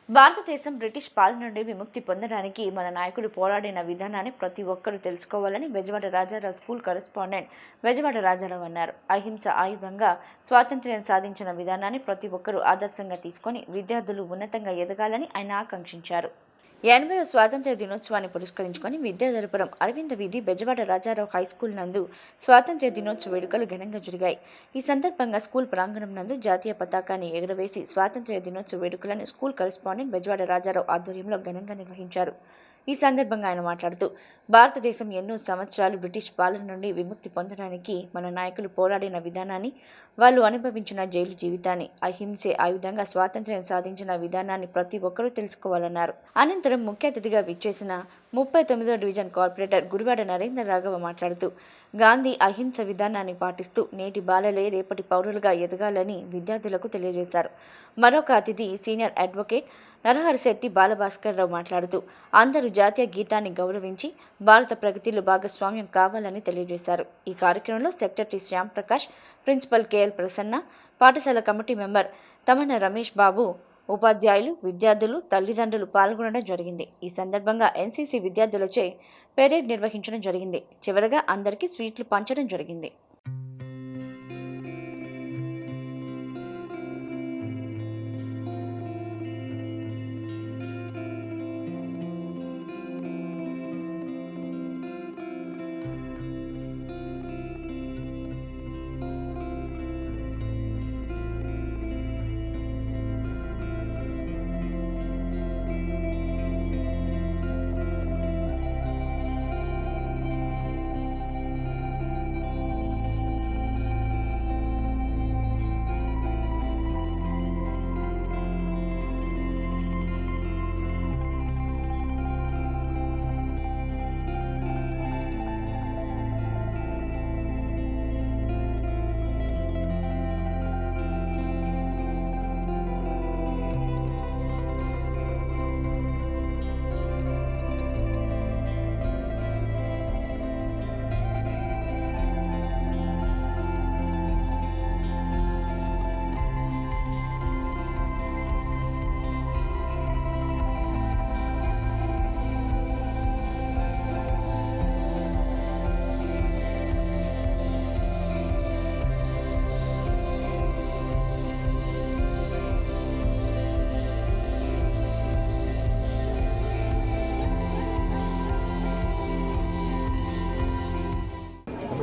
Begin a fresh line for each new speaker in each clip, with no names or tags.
భారతదేశం బ్రిటిష్ పాలన నుండి విముక్తి పొందడానికి మన నాయకుడు పోరాడిన విధానాన్ని ప్రతి ఒక్కరూ తెలుసుకోవాలని బెజవాడ రాజారావు స్కూల్ కరెస్పాండెంట్ బెజవాడ రాజారావు అన్నారు. అహింస ఆయుధంగా స్వాతంత్ర్యం సాధించిన విధానాన్ని ప్రతి ఒక్కరూ ఆదర్శంగా తీసుకొని విద్యార్థులు ఉన్నతంగా ఎదగాలని ఆయన ఆకాంక్షించారు. 80వ స్వాతంత్ర్య దినోత్సవాన్ని పురస్కరించుకొని విద్యాధరపురం అరవింద వీధి బెజవాడ రాజారావు హైస్కూల్ నందు స్వాతంత్ర్య దినోత్సవ వేడుకలు ఘనంగా జరిగాయి. ఈ సందర్భంగా స్కూల్ ప్రాంగణం నందు జాతీయ పతాకాన్ని ఎగురవేసి స్వాతంత్ర్య దినోత్సవ వేడుకలను స్కూల్ కరెస్పాండెంట్ బెజవాడ రాజారావు ఆధ్వర్యంలో ఘనంగా నిర్వహించారు. ఈ సందర్భంగా ఆయన మాట్లాడుతూ, భారతదేశం ఎన్నో సంవత్సరాలు బ్రిటిష్ పాలన నుండి విముక్తి పొందడానికి మన నాయకులు పోరాడిన విధానాన్ని, వాళ్ళు అనుభవించిన జైలు జీవితాన్ని, అహింసే ఆయుధంగా స్వాతంత్ర్యం సాధించిన విధానాన్ని ప్రతి ఒక్కరూ తెలుసుకోవాలన్నారు. అనంతరం ముఖ్య అతిథిగా విచ్చేసిన 39వ డివిజన్ కార్పొరేటర్ గుడివాడ నరేంద్ర రాఘవ మాట్లాడుతూ, గాంధీ అహింస విధానాన్ని పాటిస్తూ నేటి బాలలే రేపటి పౌరులుగా ఎదగాలని విద్యార్థులకు తెలియజేశారు. మరొక అతిథి సీనియర్ అడ్వకేట్ నరహరిశెట్టి బాలభాస్కర్ రావు మాట్లాడుతూ, అందరూ జాతీయ గీతాన్ని గౌరవించి భారత ప్రగతిలో భాగస్వామ్యం కావాలని తెలియజేశారు. ఈ కార్యక్రమంలో secretary Shyam Prakash, principal K L Prasanna, పాఠశాల కమిటీ మెంబర్ తమన రమేష్ బాబు, ఉపాధ్యాయులు, విద్యార్థులు, తల్లిదండ్రులు పాల్గొనడం జరిగింది. ఈ సందర్భంగా ఎన్సీసీ విద్యార్థులచే పెరేడ్ నిర్వహించడం జరిగింది. చివరగా అందరికీ స్వీట్లు పంచడం జరిగింది.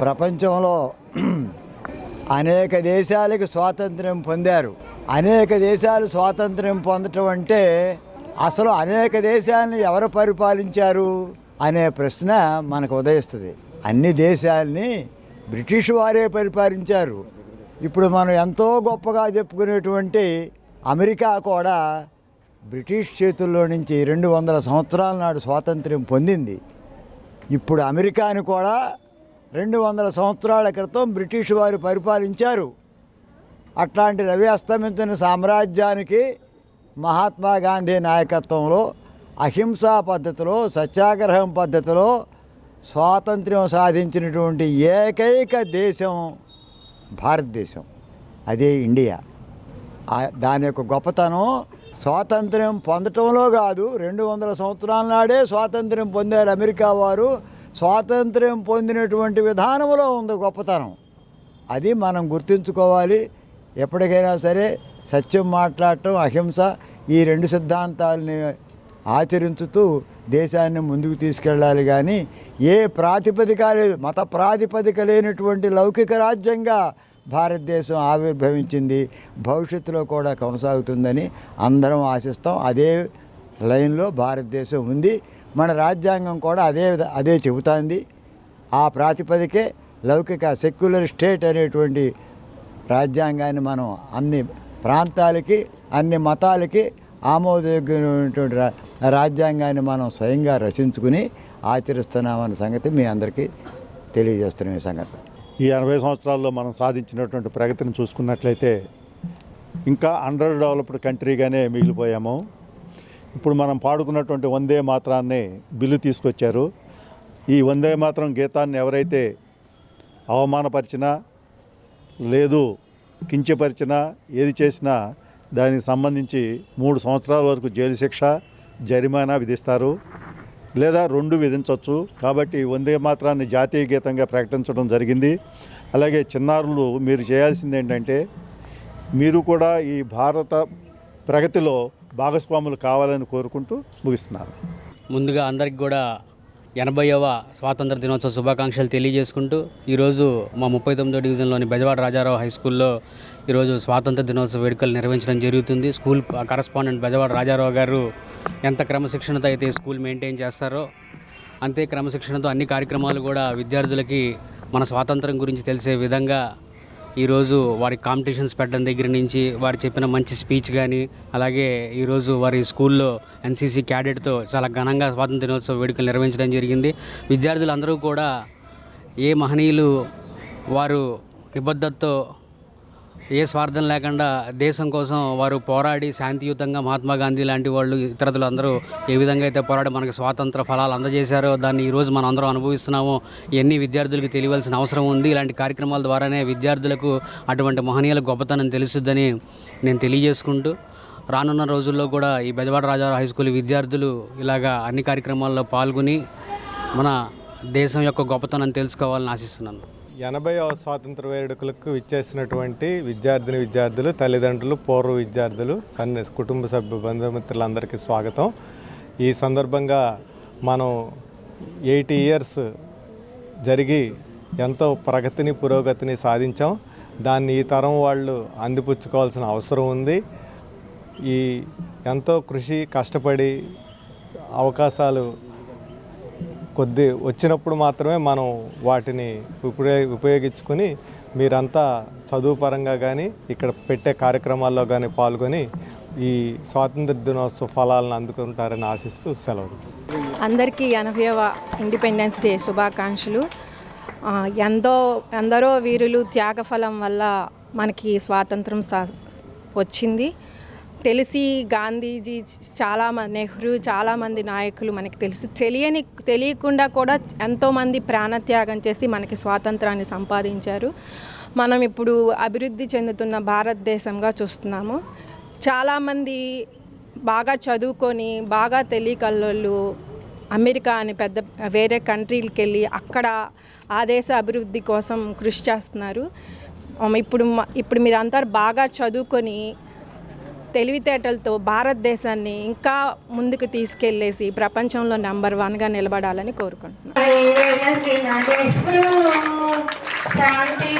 ప్రపంచంలో అనేక దేశాలకు స్వాతంత్ర్యం పొందారు. అనేక దేశాలు స్వాతంత్ర్యం పొందటం అంటే అసలు అనేక దేశాలను ఎవరు పరిపాలించారు అనే ప్రశ్న మనకు ఉదయిస్తుంది. అన్ని దేశాలని బ్రిటిష్ వారే పరిపాలించారు. ఇప్పుడు మనం ఎంతో గొప్పగా చెప్పుకునేటువంటి అమెరికా కూడా బ్రిటిష్ చేతుల్లో నుంచి 200 సంవత్సరాల నాడు స్వాతంత్ర్యం పొందింది. ఇప్పుడు అమెరికాని కూడా 200 సంవత్సరాల క్రితం బ్రిటిష్ వారు పరిపాలించారు. అట్లాంటి రవి అస్తమించిన సామ్రాజ్యానికి మహాత్మా గాంధీ నాయకత్వంలో అహింసా పద్ధతిలో, సత్యాగ్రహం పద్ధతిలో స్వాతంత్ర్యం సాధించినటువంటి ఏకైక దేశం భారతదేశం. అదే ఇండియా. దాని యొక్క గొప్పతనం స్వాతంత్ర్యం పొందటంలో కాదు, 200 సంవత్సరాల నాడే స్వాతంత్ర్యం పొందారు అమెరికా వారు. స్వాతంత్ర్యం పొందినటువంటి విధానంలో ఉంది గొప్పతనం. అది మనం గుర్తుంచుకోవాలి. ఎప్పటికైనా సరే సత్యం మాట్లాడటం, అహింస, ఈ 2 సిద్ధాంతాలని ఆచరించుతూ దేశాన్ని ముందుకు తీసుకెళ్ళాలి. కానీ ఏ ప్రాతిపదిక లేదు, మత ప్రాతిపదిక లేనటువంటి లౌకిక రాజ్యంగా భారతదేశం ఆవిర్భవించింది. భవిష్యత్తులో కూడా కొనసాగుతుందని అందరం ఆశిస్తాం. అదే లైన్లో భారతదేశం ఉంది. మన రాజ్యాంగం కూడా అదే చెబుతుంది. ఆ ప్రాతిపదికే లౌకిక సెక్యులర్ స్టేట్ అనేటువంటి రాజ్యాంగాన్ని మనం అన్ని ప్రాంతాలకి, అన్ని మతాలకి ఆమోదయోగ్యమైనటువంటి రాజ్యాంగాన్ని మనం స్వయంగా రచించుకుని ఆచరిస్తున్నామన్న సంగతి మీ అందరికీ తెలియజేస్తున్నాం. ఈ సంగతి
ఈ 80 సంవత్సరాల్లో మనం సాధించినటువంటి ప్రగతిని చూసుకున్నట్లయితే ఇంకా అండర్ డెవలప్డ్ కంట్రీగానే మిగిలిపోయాము. ఇప్పుడు మనం పాడుకున్నటువంటి వందే మాత్రాన్ని బిల్లు తీసుకొచ్చారు. ఈ వందే మాత్రం గీతాన్ని ఎవరైతే అవమానపరిచినా, లేదు కించపరిచినా, ఏది చేసినా దానికి సంబంధించి 3 సంవత్సరాల వరకు జైలు శిక్ష, జరిమానా విధిస్తారు, లేదా 2 విధించవచ్చు. కాబట్టి వందే మాతరాన్ని జాతీయ గీతంగా ప్రకటించడం జరిగింది. అలాగే చిన్నారులు మీరు చేయాల్సింది ఏంటంటే, మీరు కూడా ఈ భారత ప్రగతిలో భాగస్వాములు కావాలని కోరుకుంటూ ముగిస్తున్నారు.
ముందుగా అందరికి కూడా 80వ స్వాతంత్ర దినోత్సవ శుభాకాంక్షలు తెలియజేసుకుంటూ, ఈరోజు మా 39వ డివిజన్లోని బెజవాడ రాజారావు హై స్కూల్లో ఈరోజు స్వాతంత్ర దినోత్సవ వేడుకలు నిర్వహించడం జరుగుతుంది. స్కూల్ కరస్పాండెంట్ బెజవాడ రాజారావు గారు ఎంత క్రమశిక్షణతో అయితే స్కూల్ మెయింటైన్ చేస్తారో అంతే క్రమశిక్షణతో అన్ని కార్యక్రమాలు కూడా విద్యార్థులకి మన స్వాతంత్రం గురించి తెలిసే విధంగా ఈరోజు వారి కాంపిటీషన్స్ పెట్టడం దగ్గర నుంచి వారు చెప్పిన మంచి స్పీచ్ కానీ, అలాగే ఈరోజు వారి స్కూల్లో ఎన్సీసీ క్యాడెట్తో చాలా ఘనంగా స్వాతంత్ర దినోత్సవ వేడుకలు నిర్వహించడం జరిగింది. విద్యార్థులందరూ కూడా ఏ మహనీయులు వారు నిబద్ధతతో ఏ స్వార్థం లేకుండా దేశం కోసం వారు పోరాడి శాంతియుతంగా మహాత్మా గాంధీ లాంటి వాళ్ళు ఇతరులు అందరూ ఏ విధంగా అయితే పోరాడి మనకు స్వాతంత్ర ఫలాలు అందజేశారో దాన్ని ఈరోజు మనం అందరం అనుభవిస్తున్నామో ఇవన్నీ విద్యార్థులకు తెలియవలసిన అవసరం ఉంది. ఇలాంటి కార్యక్రమాల ద్వారానే విద్యార్థులకు అటువంటి మహనీయుల గొప్పతనం తెలుస్తుందని నేను తెలియజేసుకుంటూ, రానున్న రోజుల్లో కూడా ఈ బెజవాడ రాజారావు హై స్కూల్ విద్యార్థులు ఇలాగా అన్ని కార్యక్రమాల్లో పాల్గొని మన దేశం యొక్క గొప్పతనం తెలుసుకోవాలని ఆశిస్తున్నాను.
80వ స్వాతంత్ర వేడుకలకు విచ్చేసినటువంటి విద్యార్థులు, తల్లిదండ్రులు, పూర్వ విద్యార్థులు, కుటుంబ సభ్యు, బంధుమిత్రులందరికీ స్వాగతం. ఈ సందర్భంగా మనం 80 ఇయర్స్ జరిగి ఎంతో పురోగతిని సాధించాం. దాన్ని ఈ తరం వాళ్ళు అందిపుచ్చుకోవాల్సిన అవసరం ఉంది. ఈ ఎంతో కష్టపడి అవకాశాలు కొద్ది వచ్చినప్పుడు మాత్రమే మనం వాటిని ఉపయోగించుకొని మీరంతా చదువు పరంగా కానీ ఇక్కడ పెట్టే కార్యక్రమాల్లో కానీ పాల్గొని ఈ స్వాతంత్ర దినోత్సవ ఫలాలను అందుకుంటారని ఆశిస్తూ సెలవు.
అందరికీ 80వ ఇండిపెండెన్స్ డే శుభాకాంక్షలు. ఎందరో వీరులు త్యాగఫలం వల్ల మనకి స్వాతంత్రం వచ్చింది. తెలిసి గాంధీజీ, నెహ్రూ, చాలామంది నాయకులు మనకి తెలియకుండా కూడా ఎంతోమంది ప్రాణత్యాగం చేసి మనకి స్వాతంత్రాన్ని సంపాదించారు. మనం ఇప్పుడు అభివృద్ధి చెందుతున్న భారతదేశంగా చూస్తున్నాము. చాలామంది బాగా చదువుకొని బాగా తెలియకల్లోళ్ళు అమెరికా అని వేరే కంట్రీలకి వెళ్ళి అక్కడ ఆ దేశ అభివృద్ధి కోసం కృషి చేస్తున్నారు. ఇప్పుడు మీరంతా బాగా చదువుకొని తెలివితేటలతో భారతదేశాన్ని ఇంకా ముందుకు తీసుకెళ్ళేసి ప్రపంచంలో నెంబర్ 1గా నిలబడాలని కోరుకుంటున్నాను.
శాంతి